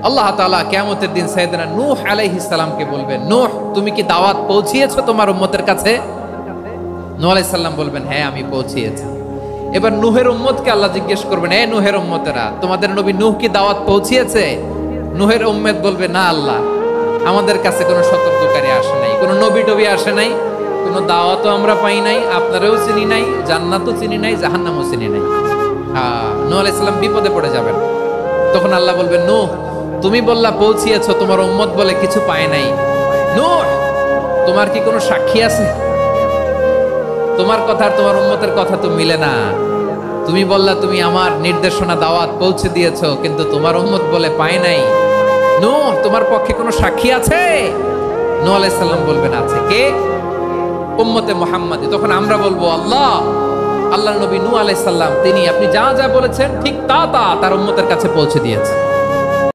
আল্লাহ তাআলা কিয়ামতের দিন সাইয়েদনা নূহ আলাইহিস সালামকে বলবেন, নূহ তুমি কি দাওয়াত পৌঁছিয়েছো তোমার উম্মতের কাছে? নূহ আলাইহিস সালাম বলবেন, হ্যাঁ আমি পৌঁছিয়েছি। এবার নূহের উম্মতকে আল্লাহ জিজ্ঞেস করবেন, এ নূহের উম্মতেরা, তোমাদের নবী নূহ কি দাওয়াত পৌঁছিয়েছে? নূহের উম্মত বলবে, না আল্লাহ, আমাদের কাছে কোনো সতর্ককারী আসে নাই, কোনো নবী টবি আসে নাই, কোনো দাওয়াতও আমরা পাই নাই, আপনারাও চিনি নাই, জান্নাতও চিনি নাই, জাহান্নামও চিনি নাই। নূহ আলাইহিস সালাম বিপদে পড়ে যাবেন। তখন আল্লাহ বলবেন, নূহ তুমি বললা পৌঁছিয়েছো, তোমার উম্মত বলে কিছু পায় নাই। নূহ তোমার কি কোনো সাক্ষী আছে? তোমার কথা আর তোমার উম্মতের কথা তো মিলে না। তুমি বললা তুমি আমার নির্দেশনা দাওয়াত পৌঁছে দিয়েছো, কিন্তু তোমার উম্মত বলে পায় নাই। নূহ তোমার পক্ষে কোনো সাক্ষী আছে? নূহ আলাইহিস সালাম বলবেন, আছে। কে? উম্মতে মুহাম্মাদি। তখন আমরা বলবো, আল্লাহ, আল্লাহর নবী নূহ আলাইহিস সালাম তিনি আপনি যা যা বলেছেন ঠিক তা তার উম্মতের কাছে পৌঁছে দিয়েছে।